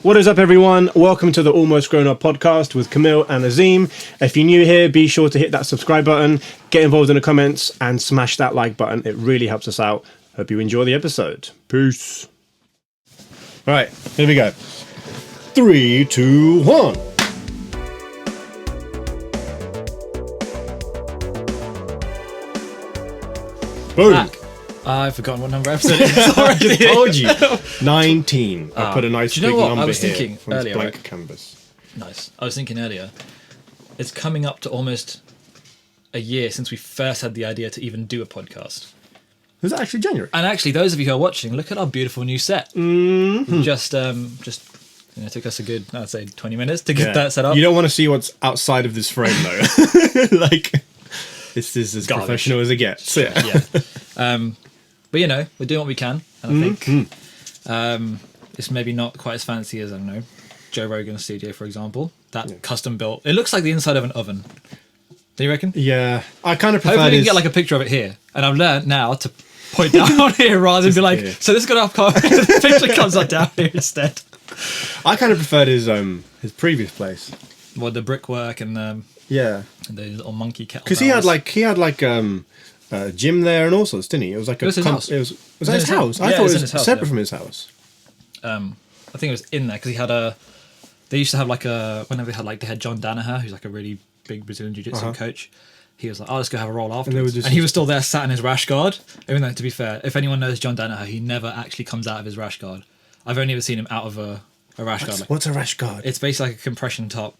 What is up, everyone? Welcome to the Almost Grown Up podcast with Kamil and Azeem. If you're new here, be sure to hit that subscribe button, get involved in the comments, and smash that like button. It really helps us out. Hope you enjoy the episode. Peace. All right, here we go. 3, 2, 1. Boom. I've forgotten what number episode it is already. I told you. 19. I put a nice big number I was here thinking from this earlier, blank right? canvas. Nice. I was thinking earlier, it's coming up to almost a year since we first had the idea to even do a podcast. Was that actually January? And actually, those of you who are watching, look at our beautiful new set. Mm-hmm. Just took us a good, I'd say, 20 minutes to get that set up. You don't want to see what's outside of this frame, though. Like, this is as Garbage. professional as it gets. Yeah. But you know, we're doing what we can, and I think it's maybe not quite as fancy as, I don't know, Joe Rogan Studio, for example. That custom built. It looks like the inside of an oven. Do you reckon? Yeah, I kind of prefer. Hopefully, we can get like a picture of it here, and I've learned now to point down on here rather than be like, so this got up. The picture comes up down here instead. I kind of preferred his previous place. Well, the brickwork and and the little monkey kettle. Because he had like a gym there and all sorts, didn't he? It was like his house. Was that his house? I thought it was separate from his house. I think it was in there because he had they used to have whenever they had John Danaher, who's like a really big Brazilian jiu-jitsu coach. He was like, "Oh, let's go have a roll afterwards." And he was still there, sat in his rash guard. Even though, to be fair, if anyone knows John Danaher, he never actually comes out of his rash guard. I've only ever seen him out of a rash guard. What's a rash guard? It's basically like a compression top.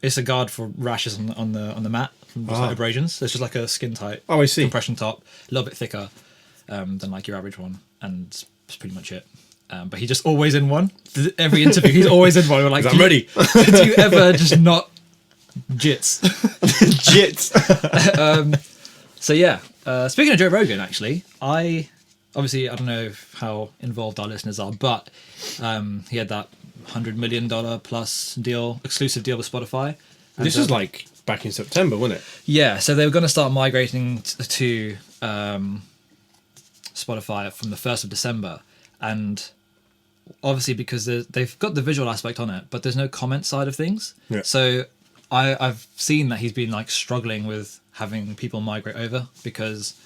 It's a guard for rashes on the mat from just like abrasions. It's just like a skin tight. Oh, I see. Compression top, a little bit thicker than like your average one, and that's pretty much it. But he's just always in one. Every interview, he's always in one. We're like, I'm ready. Do you ever just not jits? Jits. So yeah, speaking of Joe Rogan, actually, I don't know how involved our listeners are, but he had that $100 million plus exclusive deal with Spotify. And this was like back in September, wasn't it? Yeah, so they were going to start migrating to Spotify from the 1st of December, and obviously because they've got the visual aspect on it, but there's no comment side of things. Yeah. So I've seen that he's been like struggling with having people migrate over because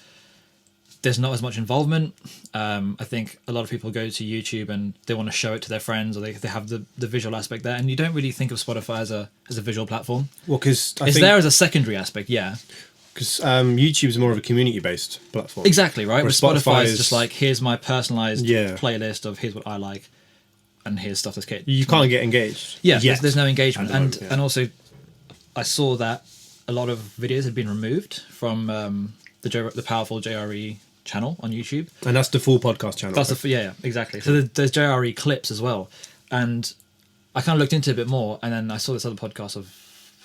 there's not as much involvement. I think a lot of people go to YouTube and they want to show it to their friends, or they have the visual aspect there, and you don't really think of Spotify as a visual platform. Well, because it's there as a secondary aspect, yeah. Because YouTube is more of a community-based platform. Exactly, right? Whereas But Spotify is just like, here's my personalized playlist of here's what I like, and here's stuff that's good. You can't get engaged. Yeah, there's no engagement, and also I saw that a lot of videos had been removed from the powerful JRE channel on YouTube, and that's the full podcast channel. That's exactly. So there's JRE clips as well, and I kind of looked into it a bit more, and then I saw this other podcast of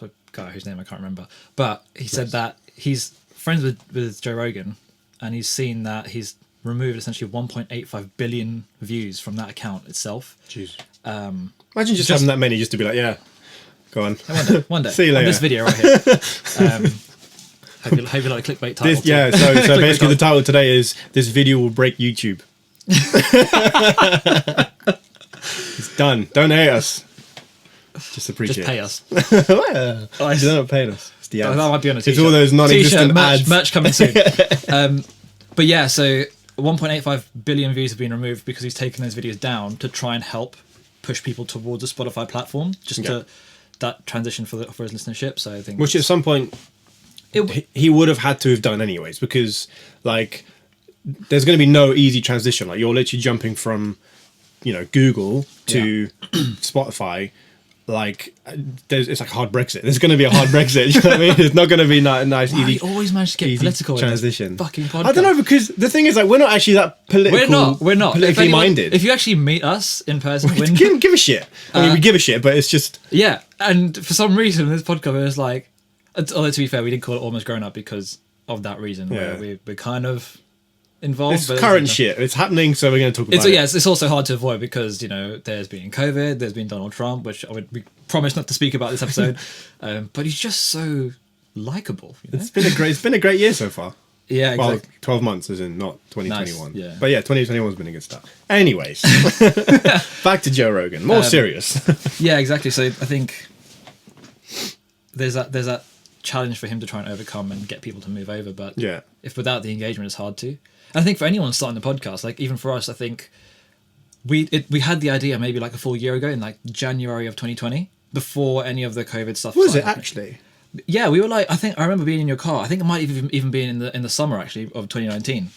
a guy whose name I can't remember, but he said that he's friends with Joe Rogan, and he's seen that he's removed essentially 1.85 billion views from that account itself. Jeez. Imagine just having that many just to be like, yeah, go on. One day. See you later. On this video right here. Hope you like the clickbait title. So basically the title today is "This video will break YouTube." It's done. Don't hate us. Just appreciate. Just pay us. Well, they're not paying us. It's the ads. That might be on a t-shirt. It's all those non-existent ads. Merch coming soon. But yeah, so 1.85 billion views have been removed because he's taken those videos down to try and help push people towards the Spotify platform, just to that transition for his listenership. So I think, which at some point he would have had to have done anyways, because like there's going to be no easy transition. Like you're literally jumping from Google to Spotify. Like it's like a hard Brexit. There's going to be a hard Brexit. You know what I mean? It's not going to be nice, easy. You always manage to get political transition. In this fucking podcast. I don't know, because the thing is, like, we're not actually that political. We're not politically minded. If you actually meet us in person, we give a shit. I mean, we give a shit, but it's just And for some reason, this podcast was like, although to be fair, we didn't call it Almost Grown Up because of that reason. Where we're kind of involved. It's current shit. It's happening, so we're going to talk about it. It's also hard to avoid because, there's been COVID, there's been Donald Trump, which we promise not to speak about this episode. But he's just so likable. It's been a great year so far. Yeah, exactly. Well, 12 months as in not 2021. Nice, yeah. But yeah, 2021's been a good start. Anyways, back to Joe Rogan. More serious. Yeah, exactly. So I think there's that challenge for him to try and overcome and get people to move over. But Yeah. if without the engagement, it's hard to. And I think for anyone starting the podcast, like even for us, I think we had the idea maybe like a full year ago in like January of 2020, before any of the COVID stuff. Was it happening. actually? Yeah, we were like, I remember being in your car. I think it might even been in the summer actually of 2019.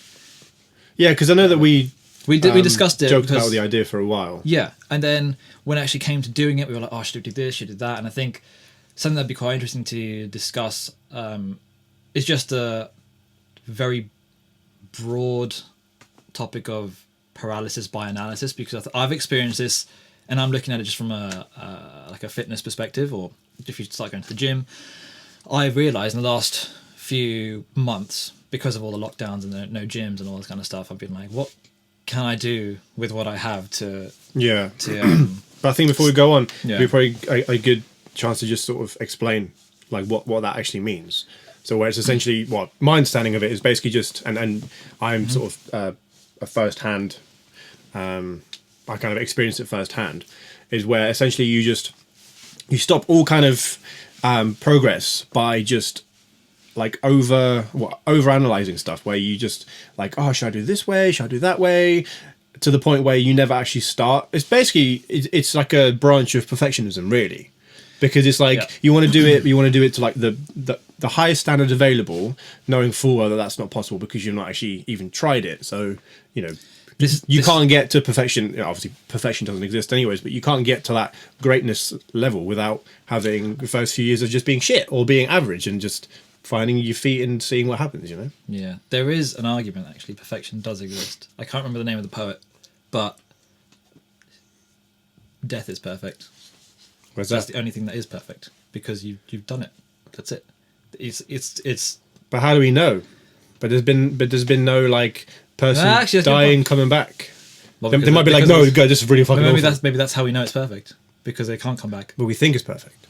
Yeah, because I know that we discussed it. Joked about the idea for a while. Yeah, and then when it actually came to doing it, we were like, oh, should we do this? Should we do that? And I think something that'd be quite interesting to discuss is just a very broad topic of paralysis by analysis, because I've experienced this, and I'm looking at it just from a fitness perspective, or if you start going to the gym. I've realised in the last few months, because of all the lockdowns and no gyms and all this kind of stuff, I've been like, what can I do with what I have to... Yeah. But I think before we go on, Yeah. we probably a good chance to just sort of explain like what that actually means. So where it's essentially, what my understanding of it is basically just, and I'm sort of a first-hand, I kind of experienced it firsthand, is where essentially you stop all kind of progress by just like over analyzing stuff, where you just like, oh, should I do this way? Should I do that way? To the point where you never actually start. It's basically, it's like a branch of perfectionism, really, because it's like you want to do it, but you want to do it to like the highest standard available, knowing full well that that's not possible because you've not actually even tried it. So, you know, you can't get to perfection. You know, obviously, perfection doesn't exist anyways, but you can't get to that greatness level without having the first few years of just being shit or being average and just finding your feet and seeing what happens, you know? Yeah. There is an argument, actually, perfection does exist. I can't remember the name of the poet, but death is perfect. Where's That's that? the only thing that is perfect, because you've done it. That's it. It's But how do we know? But there's been no like person dying coming back. Well, they might be like, no, God, this is really fucking awful. Maybe that's how we know it's perfect, because they can't come back. But we think it's perfect.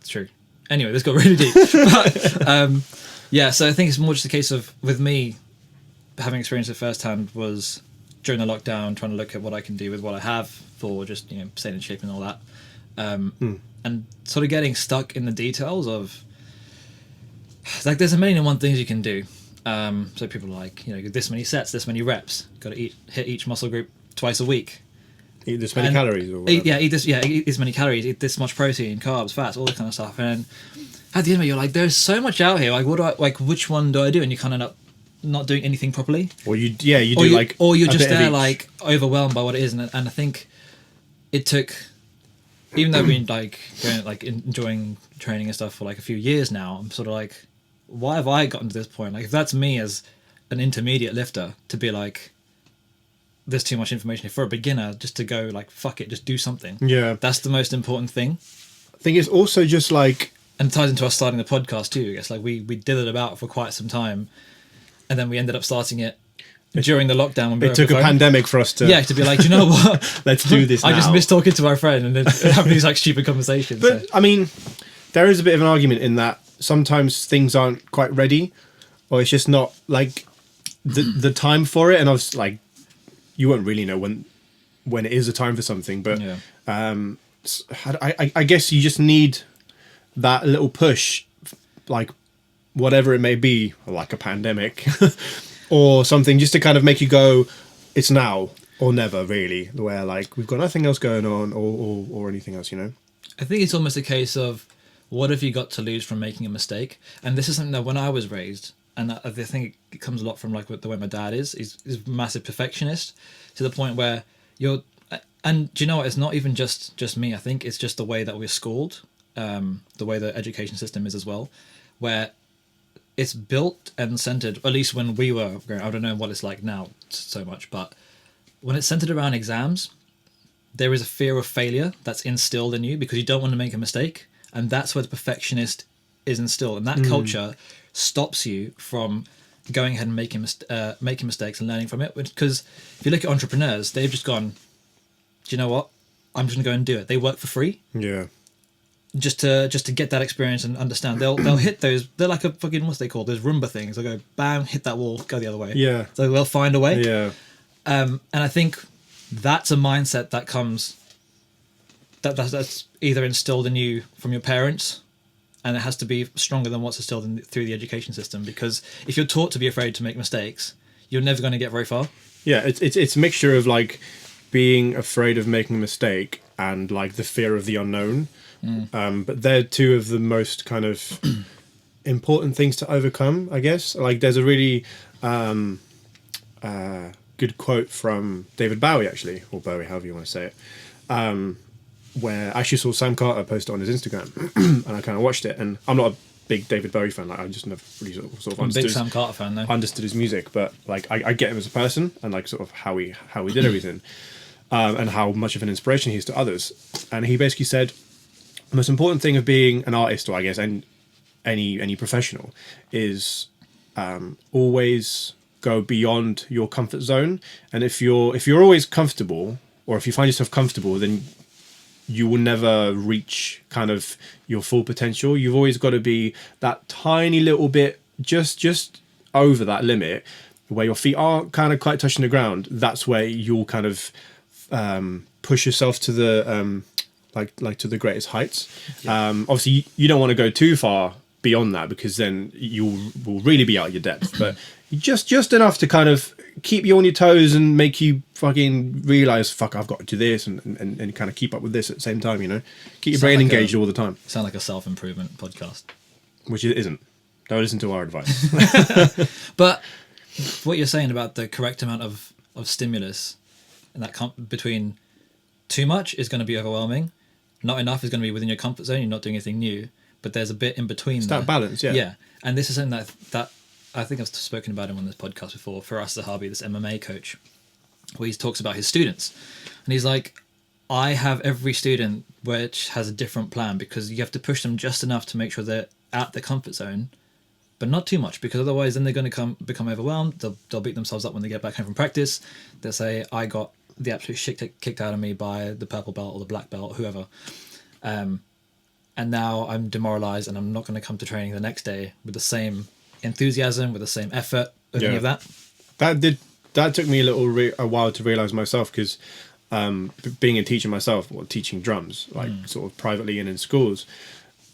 It's true. Anyway, this got really deep. But, yeah, so I think it's more just a case of, with me, having experienced it firsthand, was during the lockdown, trying to look at what I can do with what I have for just, you know, staying in shape and all that. And sort of getting stuck in the details of, like, there's a million and one things you can do. So people are like, you know, this many sets, this many reps, got to hit each muscle group twice a week. Eat this many calories, or eat this many calories, eat this much protein, carbs, fats, all that kind of stuff. And at the end of it, you're like, there's so much out here. Like, which one do I do? And you kind of end up not doing anything properly. Or you're just there like overwhelmed by what it is. And I think it took, even though we've been like enjoying training and stuff for like a few years now, I'm sort of like, why have I gotten to this point? Like, if that's me as an intermediate lifter, to be like, there's too much information for a beginner, just to go like, fuck it, just do something. Yeah, that's the most important thing. I think it's also just like, and it ties into us starting the podcast too. I guess like we did it about for quite some time, and then we ended up starting it during the lockdown. When we it took a pandemic for us to be like, you know what, let's do this. I just miss talking to my friend and then having these like stupid conversations. But so. I mean, there is a bit of an argument in that sometimes things aren't quite ready, or it's just not like the time for it. And I was like, you won't really know when it is a time for something, but I guess you just need that little push, like whatever it may be, like a pandemic or something, just to kind of make you go, it's now or never, really, where like we've got nothing else going on or anything else, you know? I think it's almost a case of, what have you got to lose from making a mistake? And this is something that when I was raised, and I think it comes a lot from like the way my dad is a massive perfectionist, to the point where and do you know what, it's not even just me. I think it's just the way that we're schooled, the way the education system is as well, where it's built and centered, at least when we were growing, I don't know what it's like now so much, but when it's centered around exams, there is a fear of failure that's instilled in you because you don't want to make a mistake. And that's where the perfectionist is instilled. And that culture stops you from going ahead and making mistakes and learning from it. Because if you look at entrepreneurs, they've just gone, do you know what? I'm just going to go and do it. They work for free. Yeah. just to get that experience and understand. They'll hit those. They're like a fucking, what's they called? Those Roomba things. They'll go bam, hit that wall, go the other way. Yeah. So they'll find a way. Yeah. And I think that's a mindset that comes. That's either instilled in you from your parents, and it has to be stronger than what's instilled through the education system. Because if you're taught to be afraid to make mistakes, you're never going to get very far. Yeah, it's a mixture of like being afraid of making a mistake and like the fear of the unknown. But they're two of the most kind of important things to overcome, I guess. Like there's a really good quote from David Bowie, actually, or Bowie, however you want to say it, where I actually saw Sam Carter post it on his Instagram, and I kind of watched it. And I'm not a big David Bowie fan. Like I just never really sort of I'm a big Sam Carter fan, though. Understood his music, but like I get him as a person and like sort of how he did everything, and how much of an inspiration he is to others. And he basically said the most important thing of being an artist, or I guess any professional, is always go beyond your comfort zone. And if you're always comfortable, or if you find yourself comfortable, then you will never reach kind of your full potential. You've always got to be that tiny little bit just over that limit where your feet are kind of quite touching the ground. That's where you'll kind of push yourself to the like to the greatest heights. Yeah. Obviously you don't want to go too far beyond that, because then you will really be out of your depth, but just enough to kind of keep you on your toes and make you fucking realize, fuck, I've got to do this, and kind of keep up with this at the same time, you know, keep your brain engaged all the time. Sound like a self-improvement podcast, which it isn't. Don't listen to our advice. But what you're saying about the correct amount of stimulus, and that between too much is going to be overwhelming, not enough is going to be within your comfort zone, you're not doing anything new, but there's a bit in between. It's that balance. Yeah, and this is something that I think I've spoken about him on this podcast before. For us, the hobby, this MMA coach, where he talks about his students, and he's like, I have every student which has a different plan, because you have to push them just enough to make sure they're at the comfort zone, but not too much, because otherwise then they're going to become overwhelmed. They'll beat themselves up when they get back home from practice. They'll say, I got the absolute shit kicked out of me by the purple belt or the black belt, or whoever. And now I'm demoralized, and I'm not going to come to training the next day with the same enthusiasm, with the same effort, any of that. That took me a while to realize myself, because being a teacher myself, or teaching drums, like sort of privately and in schools,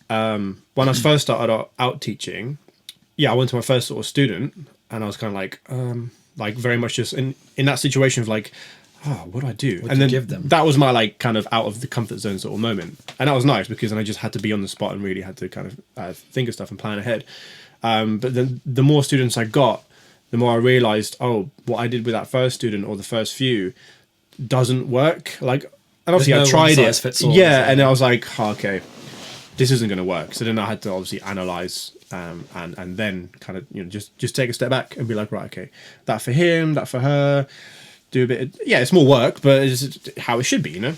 when I first started out teaching, I went to my first sort of student, and I was kind of like very much just in that situation of like, oh, what do I do? And then give them? That was my like kind of out of the comfort zone sort of moment, and that was nice, because then I just had to be on the spot and really had to kind of think of stuff and plan ahead. But then the more students I got, the more I realized, oh, what I did with that first student or the first few doesn't work. Like, and obviously I tried it. Yeah, and then I was like, oh, okay, this isn't going to work. So then I had to obviously analyze and then kind of, you know, just take a step back and be like, right, okay, that for him, that for her. Do a bit of, it's more work, but it's how it should be, you know.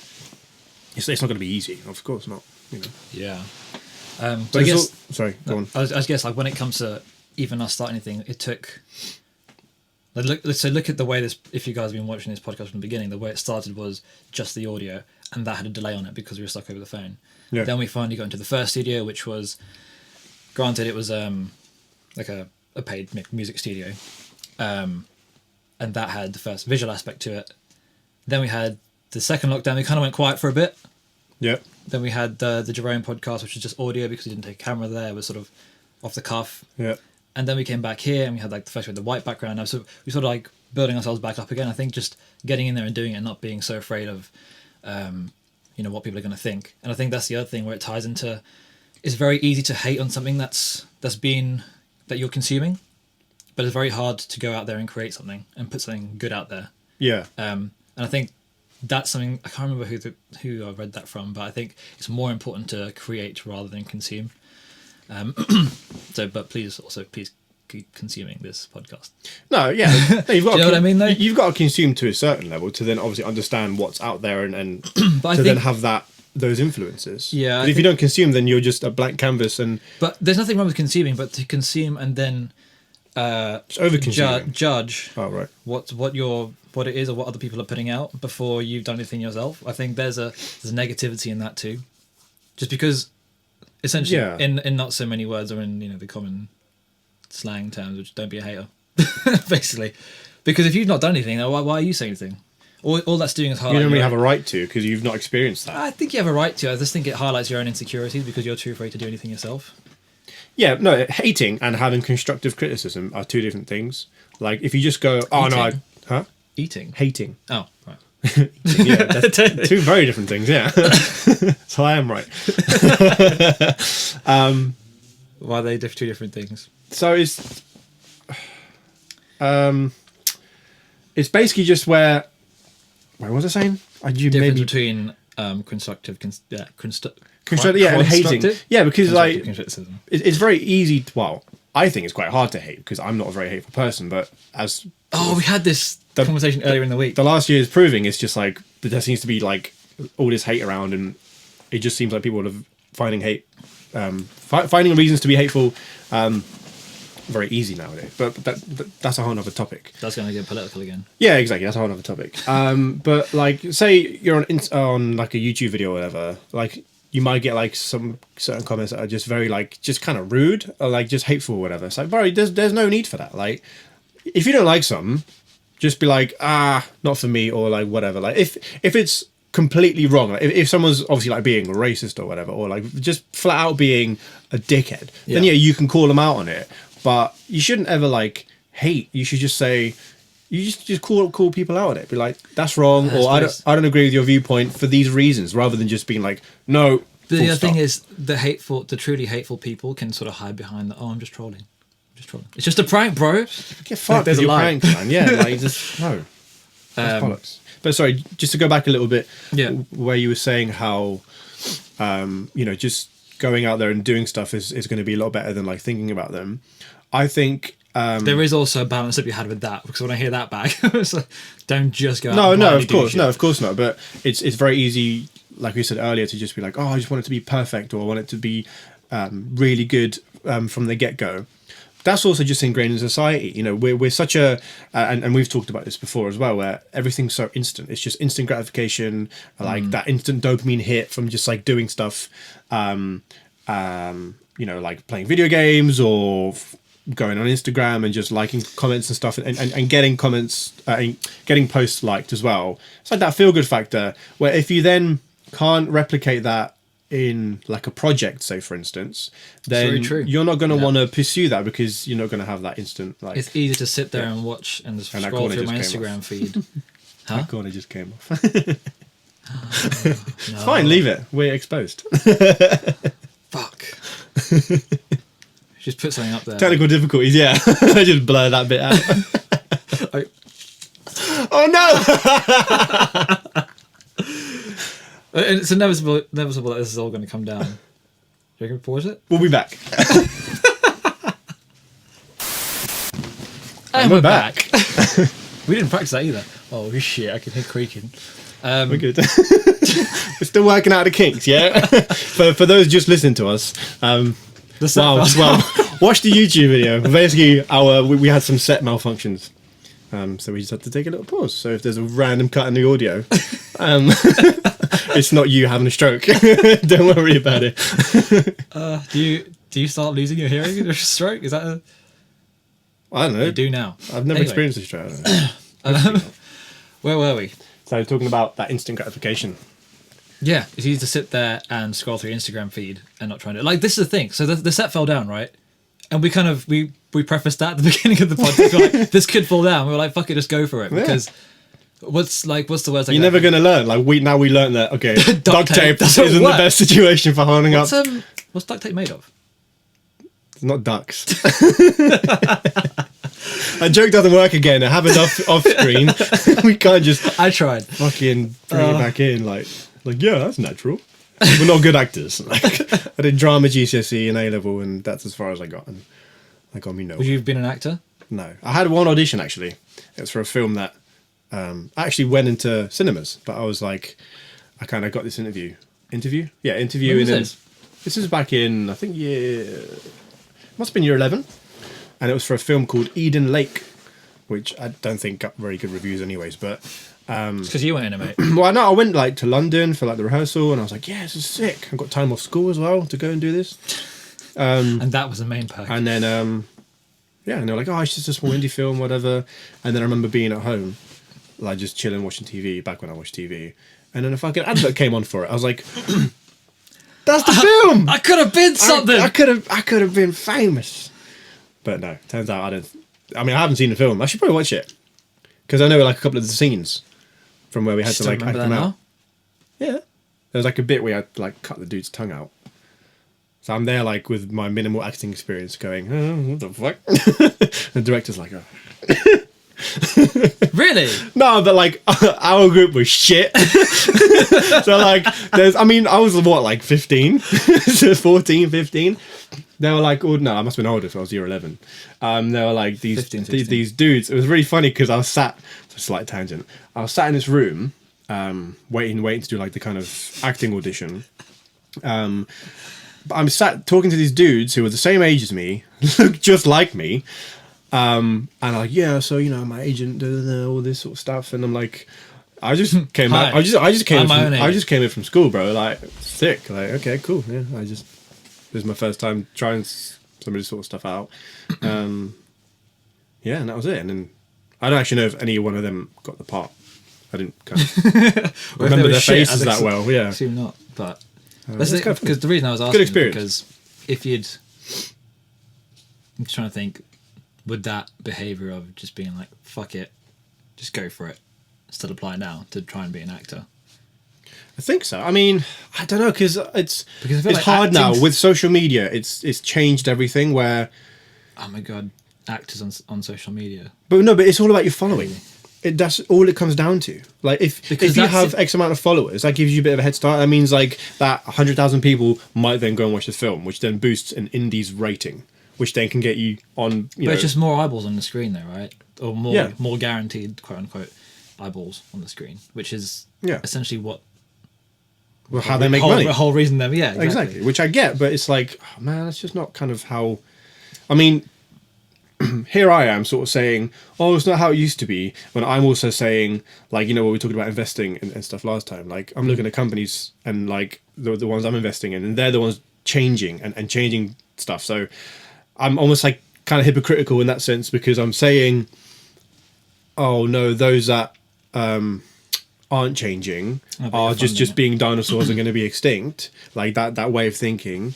It's not going to be easy, of course not, you know. Yeah. But I guess sorry, go on. I guess like when it comes to even us starting anything, it took. Look at the way this. If you guys have been watching this podcast from the beginning, the way it started was just the audio, and that had a delay on it because we were stuck over the phone. Yeah. Then we finally got into the first studio, which was, granted, it was like a paid music studio. And that had the first visual aspect to it. Then we had the second lockdown. We kind of went quiet for a bit. Yeah. Then we had the Jerome podcast, which was just audio because we didn't take a camera there. It was sort of off the cuff. Yeah. And then we came back here, and we had like the first with the white background. So we sort of like building ourselves back up again. I think just getting in there and doing it, and not being so afraid of, what people are going to think. And I think that's the other thing where it ties into. It's very easy to hate on something that you're consuming. But it's very hard to go out there and create something and put something good out there. Yeah. And I think that's something, I can't remember who I read that from, but I think it's more important to create rather than consume. But please keep consuming this podcast. No, yeah. No, you've got Do you know what I mean, though? You've got to consume to a certain level to then obviously understand what's out there and but then have those influences. Yeah. If you don't consume, then you're just a blank canvas. But there's nothing wrong with consuming, but to consume and then judge right. what it is or what other people are putting out before you've done anything yourself. I think there's a negativity in that too. Just because essentially, Yeah. in not so many words, or in the common slang terms, which don't be a hater, basically. Because if you've not done anything, why are you saying anything? All that's doing is highlight. You don't really have a right to, because you've not experienced that. I think you have a right to. I just think it highlights your own insecurities because you're too afraid to do anything yourself. Yeah, no, hating and having constructive criticism are two different things. Like, if you just go, oh, Eating. no, Eating. hating. Oh, right. Yeah, that's two very different things, yeah. So I am right. Why are they two different things? So it's basically just where what was I saying? Difference between constructive, and hating. Yeah, because like criticism. it's very easy. Well, I think it's quite hard to hate because I'm not a very hateful person. But as we had this conversation earlier in the week. The last year is proving it's just like there seems to be like all this hate around, and it just seems like people are finding hate, finding reasons to be hateful. Very easy nowadays, but that's a whole other topic. That's going to get political again. Yeah, exactly. That's a whole other topic. But like, say you're on like a YouTube video or whatever, like you might get like some certain comments that are just very like just kind of rude or like just hateful or whatever. It's like, bro, there's no need for that. Like, if you don't like something, just be like, not for me, or like whatever. Like if it's completely wrong, like if someone's obviously like being racist or whatever, or like just flat out being a dickhead, then yeah, you can call them out on it. But you shouldn't ever like hate. You should just say, you just call people out on it. Be like, that's wrong, or I don't agree with your viewpoint for these reasons, rather than just being like, no. The other thing is the truly hateful people can sort of hide behind the, I'm just trolling. It's just a prank, bro. Get fucked with your prank, man. Yeah, like just no. That's bollocks. But sorry, just to go back a little bit, where you were saying how, just going out there and doing stuff is going to be a lot better than like thinking about them. I think there is also a balance that we had with that, because when I hear that back, it's like, don't just go out. No, of course not. But it's very easy, like we said earlier, to just be like, oh, I just want it to be perfect, or I want it to be really good from the get go. That's also just ingrained in society. You know, we're such a and we've talked about this before as well, where everything's so instant. It's just instant gratification, like that instant dopamine hit from just like doing stuff. Like playing video games or going on Instagram and just liking comments and stuff, and getting comments, getting posts liked as well. It's like that feel good factor, where if you then can't replicate that in like a project, say for instance, then you're not going to want to pursue that, because you're not going to have that instant like. It's easy to sit there and watch and just scroll through my Instagram feed. That corner just came off. It's fine, leave it. We're exposed. Fuck. Just put something up there. Technical difficulties, yeah. I just blur that bit out. Oh no! It's inevitable that this is all going to come down. You can pause it? We'll be back. And we're back. We didn't practice that either. Oh shit, I can hear creaking. We're good. We're still working out the kinks, yeah? for those just listening to us, watch the YouTube video. Basically, we had some set malfunctions. So we just had to take a little pause. So if there's a random cut in the audio, it's not you having a stroke. Don't worry about it. Do you start losing your hearing in a stroke? Is that I don't know. You do now. I've never experienced a stroke. Where were we? So talking about that instant gratification. Yeah, it's easy to sit there and scroll through your Instagram feed and not trying to. Like, this is the thing. So the set fell down, right? And we kind of we prefaced that at the beginning of the podcast. We were like, this could fall down. We were like, fuck it, just go for it. Because what's the worst? Like, you're never gonna learn. Like we learned that duct tape isn't the best situation for holding up. What's duct tape made of? It's not ducks. A joke doesn't work again. I have it off screen. We can't just. I tried. Fucking bring it back in. Like yeah, that's natural. We're not good actors. Like, I did drama GCSE and A level, and that's as far as I got. And I got me nowhere. Would you have been an actor? No, I had one audition actually. It was for a film that actually went into cinemas, but I was like, I kind of got this interview. Yeah, interview. When was this is back in, I think must have been year 11, and it was for a film called Eden Lake, which I don't think got very good reviews anyways, but Because you went in it, mate. Well, no, I went like to London for like the rehearsal, and I was like, yeah, this is sick. I got time off school as well to go and do this. And that was the main perk. And then, yeah, and they were like, oh, it's just a small indie film, whatever. And then I remember being at home, like just chilling, watching TV, back when I watched TV. And then a fucking advert came on for it. I was like, that's the film! I could have been something! I could have been famous. But no, turns out I haven't seen the film. I should probably watch it. Because I know like a couple of the scenes from where we had to like act them out. Yeah. There was like a bit where I had to like cut the dude's tongue out. So I'm there like with my minimal acting experience going, oh, what the fuck? The director's like, oh. Really? No, but like our group was shit. So like I was what, like 15? 14, 15? They were like, oh no, I must have been older if I was year 11. They were like these 15, these dudes. It was really funny because I was sat, it's a slight tangent. I was sat in this room, waiting to do like the kind of acting audition. But I'm sat talking to these dudes who were the same age as me, look just like me. And I'm like, yeah, so you know, my agent, all this sort of stuff, and I'm like, I just came back. I just came in from school, bro. Like, sick. Like, okay, cool. Yeah, this is my first time trying some of this sort of stuff out. Yeah, and that was it. And then I don't actually know if any one of them got the part. I didn't kind of remember their faces that well. Yeah, assume not. But because the reason I was asking, good experience. Because if you'd, I'm trying to think, would that behaviour of just being like, fuck it, just go for it, still apply now to try and be an actor? I think so. I mean, I don't know, because it's like hard now with social media. It's changed everything. Where, oh my god, actors on social media. But it's all about your following. That's all it comes down to. Like if you have X amount of followers, that gives you a bit of a head start. That means like that 100,000 people might then go and watch the film, which then boosts an indie's rating, which then can get you on. But it's just more eyeballs on the screen, though, right? Or more guaranteed, quote unquote, eyeballs on the screen, which is essentially what. Well, how they make money. The whole reason them, exactly. Which I get, but it's like, oh, man, that's just not kind of how. I mean, here I am sort of saying, oh, it's not how it used to be, when I'm also saying, like, you know, what we talked about investing and stuff last time. Like, I'm looking at companies and like the ones I'm investing in, and they're the ones changing and changing stuff. So I'm almost like kind of hypocritical in that sense, because I'm saying, oh no, those that aren't changing are just being dinosaurs and going to be extinct, like that way of thinking.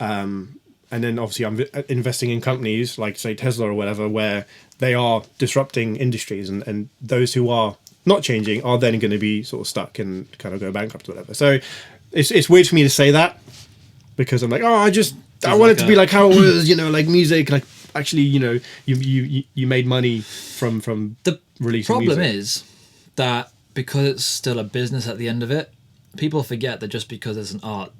And then obviously I'm investing in companies like say Tesla or whatever, where they are disrupting industries, and those who are not changing are then going to be sort of stuck and kind of go bankrupt or whatever. So it's weird for me to say that, because I'm like, oh, I want it to be like how it was, you know, like music, like actually, you know, you made money from the releasing music. The problem music. is that because it's still a business at the end of it, people forget that just because it's an art,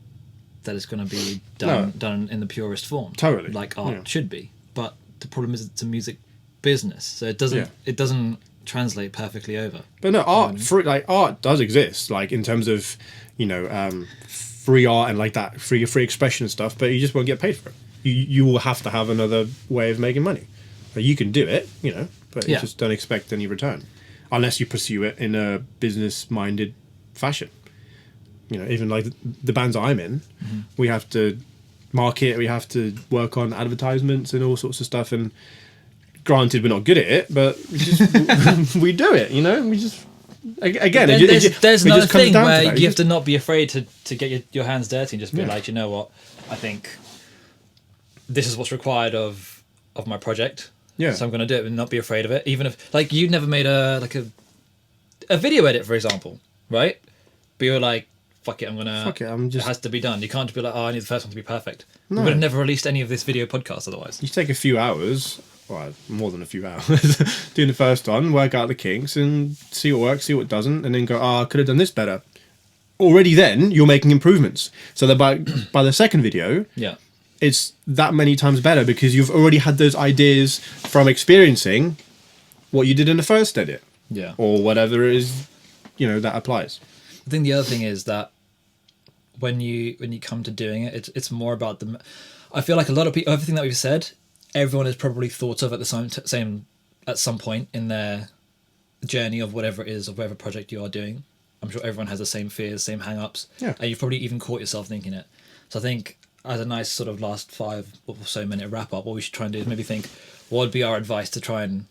that it's going to be done in the purest form. Totally. Like art should be. But the problem is it's a music business, so it doesn't translate perfectly over. But no, art does exist, like in terms of, you know, free art and like that free expression and stuff, but you just won't get paid for it. You will have to have another way of making money. Like, you can do it, you know, but you just don't expect any return unless you pursue it in a business-minded fashion. You know, even like the bands I'm in, we have to market, we have to work on advertisements and all sorts of stuff. And granted, we're not good at it, but we do it. You know, we just again. There's another thing where you have to not be afraid to get your hands dirty and just be like, you know what, I think this is what's required of my project. Yeah. So I'm going to do it and not be afraid of it, even if like you never made a video edit, for example, right? But you're like, fuck it, it has to be done. You can't be like, oh, I need the first one to be perfect. No. We would have never released any of this video podcast otherwise. You take a few hours, well, more than a few hours, doing the first one, work out the kinks and see what works, see what doesn't, and then go, oh, I could have done this better. Already then, you're making improvements. So that by the second video, it's that many times better, because you've already had those ideas from experiencing what you did in the first edit. Yeah. Or whatever it is, you know, that applies. I think the other thing is that when you come to doing it, it's more about the. I feel like a lot of people, everything that we've said, everyone has probably thought of at the same at some point in their journey of whatever it is, of whatever project you are doing. I'm sure everyone has the same fears, same hang-ups, Yeah. and you've probably even caught yourself thinking it. So I think as a nice sort of last 5 or so minute wrap up, what we should try and do is maybe think what would be our advice to try and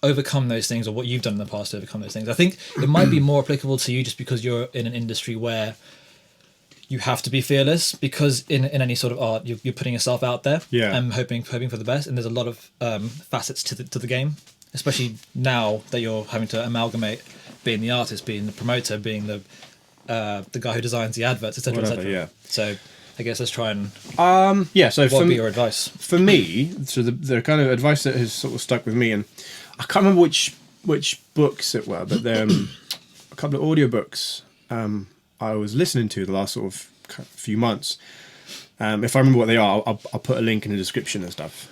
overcome those things, or what you've done in the past to overcome those things. I think it might be more applicable to you just because you're in an industry where you have to be fearless, because in any sort of art you're putting yourself out there, and hoping for the best, and there's a lot of facets to the game, especially now that you're having to amalgamate being the artist, being the promoter, being the guy who designs the adverts, etc., etc. Yeah. So I guess let's try and So what would be your advice? For me, so the kind of advice that has sort of stuck with me, and I can't remember which books it were, but there a couple of audiobooks I was listening to the last sort of few months. If I remember what they are, I'll put a link in the description and stuff.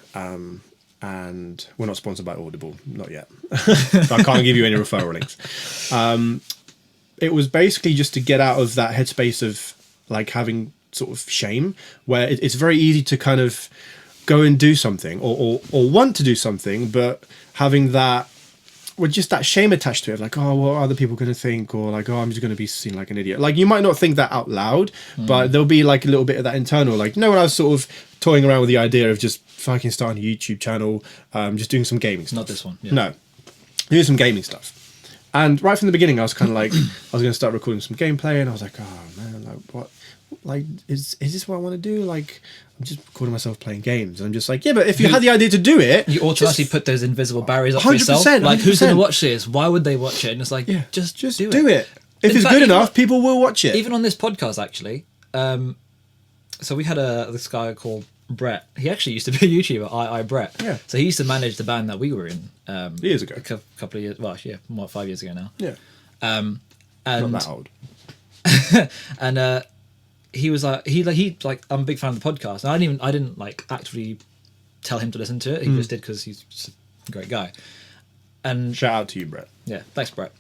And we're not sponsored by Audible, not yet. So I can't give you any referral links. It was basically just to get out of that headspace of like having sort of shame, where it's very easy to kind of go and do something or want to do something, but having that, with just that shame attached to it, like, oh, what are other people going to think? Or like, oh, I'm just going to be seen like an idiot. Like, you might not think that out loud, but there'll be like a little bit of that internal, like, you know, when I was sort of toying around with the idea of just fucking starting a YouTube channel, just doing some gaming stuff. Not this one. Yeah. No, doing some gaming stuff. And right from the beginning, I was kind of like, I was going to start recording some gameplay, and I was like, oh man, like what? Like, is this what I want to do? Like, I'm just recording myself playing games. And I'm just like, yeah, but if you had the idea to do it, you automatically put those invisible barriers up for yourself. 100%, like, 100%. who's going to watch this? Why would they watch it? And it's like, just do it. If In it's fact, good even enough, people will watch it. Even on this podcast, actually. So we had this guy called Brett. He actually used to be a YouTuber, I Brett. Yeah. So he used to manage the band that we were in. Years ago. A couple of years, well, yeah, more 5 years ago now. Yeah. And Not that old. and he was like, I'm a big fan of the podcast. And I didn't like actively tell him to listen to it. He just did because he's just a great guy. And Shout out to you, Brett. yeah, thanks, Brett.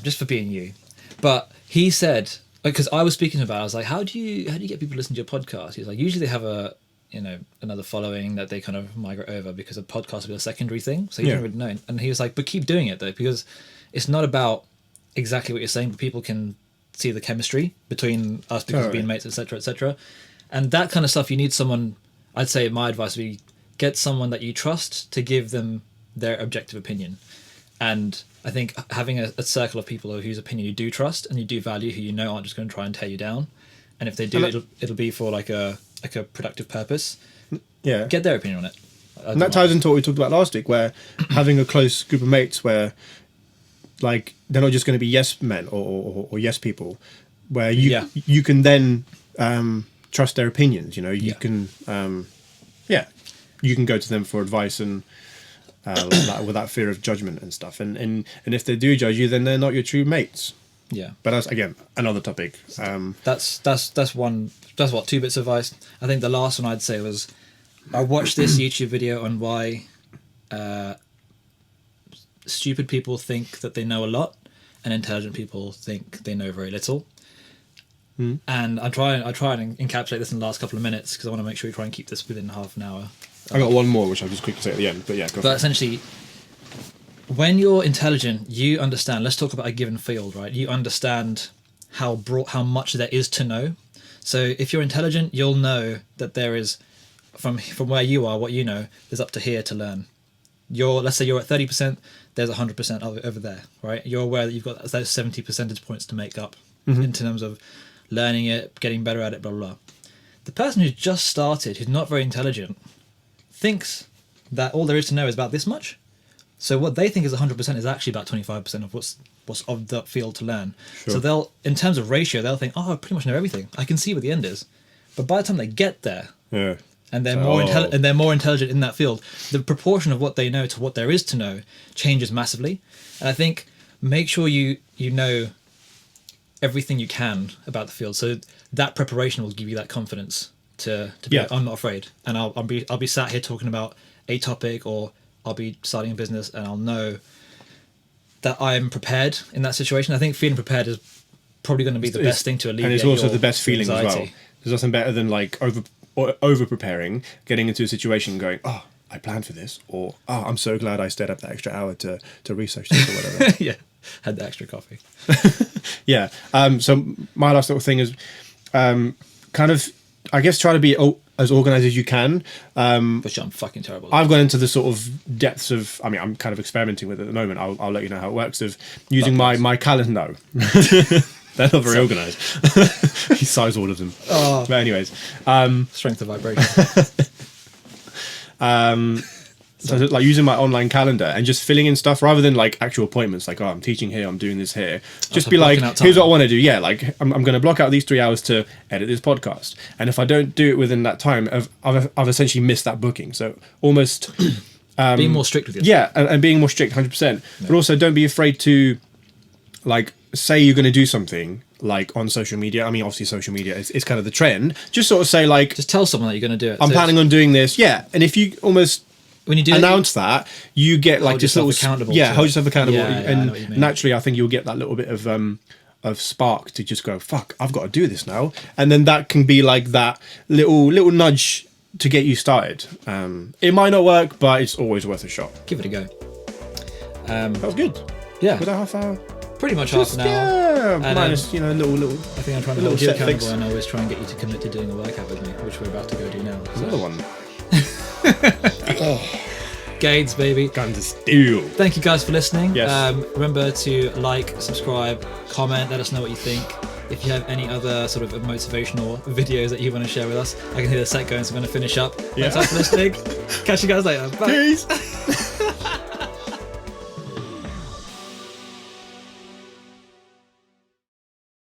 Just for being you. But he said, because I was speaking about it, I was like, how do you get people to listen to your podcast? He's like, usually they have another following that they kind of migrate over, because a podcast will be a secondary thing. So you don't really know. And he was like, but keep doing it though, because it's not about exactly what you're saying, but people can see the chemistry between us because of being mates, etc., etc. And that kind of stuff, you need someone. I'd say my advice would be, get someone that you trust to give them their objective opinion. And I think having a circle of people whose opinion you do trust and you do value, who you know aren't just going to try and tear you down, and if they do, it'll be for like a productive purpose. Yeah, get their opinion on it. And that ties into what we talked about last week, where having a close group of mates where, like, they're not just going to be yes men or yes people, where you can then trust their opinions. You know, you can you can go to them for advice and without fear of judgment and stuff. And if they do judge you, then they're not your true mates. Yeah, but that's again another topic. That's one. That's what 2 bits of advice. I think the last one I'd say was, I watched this YouTube video on why stupid people think that they know a lot and intelligent people think they know very little. And I try and encapsulate this in the last couple of minutes, because I want to make sure we try and keep this within half an hour. I got one more, which I'll just quickly say at the end. But yeah, go for it. Essentially, when you're intelligent, you understand. Let's talk about a given field, right? You understand how much there is to know. So if you're intelligent, you'll know that there is, from where you are, what you know, there's up to here to learn. Let's say you're at 30%, there's 100% over there, right? You're aware that you've got those 70 percentage points to make up in terms of learning it, getting better at it, blah, blah, blah. The person who's just started, who's not very intelligent, thinks that all there is to know is about this much. So what they think is 100% is actually about 25% of what's of the field to learn. Sure. So they'll, in terms of ratio, they'll think, oh, I pretty much know everything. I can see where the end is. But by the time they get there, and they're more intelligent in that field, the proportion of what they know to what there is to know changes massively. And I think make sure you know everything you can about the field. So that preparation will give you that confidence to be like, I'm not afraid, and I'll be sat here talking about a topic, or I'll be starting a business, and I'll know that I'm prepared in that situation. I think feeling prepared is probably going to be the best thing to alleviate. And it's also the best feeling anxiety as well. There's nothing better than like over preparing, getting into a situation, and going, oh, I planned for this, or oh, I'm so glad I stayed up that extra hour to research this or whatever. Yeah, had the extra coffee. Yeah. So my last little thing is kind of, I guess, try to be as organized as you can. Which I'm fucking terrible at. I've gone into the sort of depths of, I mean, I'm kind of experimenting with it at the moment. I'll let you know how it works, of using my calendar. No. They're not very organized. He size all of them. Oh. But anyways. Strength of vibration. So like using my online calendar and just filling in stuff rather than like actual appointments, like, oh, I'm teaching here, I'm doing this here. Just be like, here's what I want to do. Yeah, like I'm going to block out these 3 hours to edit this podcast. And if I don't do it within that time, I've essentially missed that booking. So almost being more strict with yourself. Yeah, and being more strict, 100%. Yeah. But also don't be afraid to like say you're going to do something like on social media. I mean, obviously social media is kind of the trend. Just sort of say like, just tell someone that you're going to do it. I'm planning on doing this. Yeah. And if you almost when you do announce that, you get like just little accountable. Yeah, hold yourself accountable. Yeah, and naturally I think you'll get that little bit of spark to just go, fuck, I've got to do this now. And then that can be like that little nudge to get you started. It might not work, but it's always worth a shot. Give it a go. That was good. Yeah. With a half hour. Pretty much half an hour. Yeah, minus, little. I think I'm trying to hold you accountable and always try and get you to commit to doing a workout with me, which we're about to go do now. Another one. Gains, baby. Guns of steel. Thank you guys for listening. Yes. Remember to like, subscribe, comment, let us know what you think. If you have any other sort of motivational videos that you want to share with us, I can hear the set going, so I'm going to finish up. Yeah. Thanks for listening. Catch you guys later. Bye. Peace.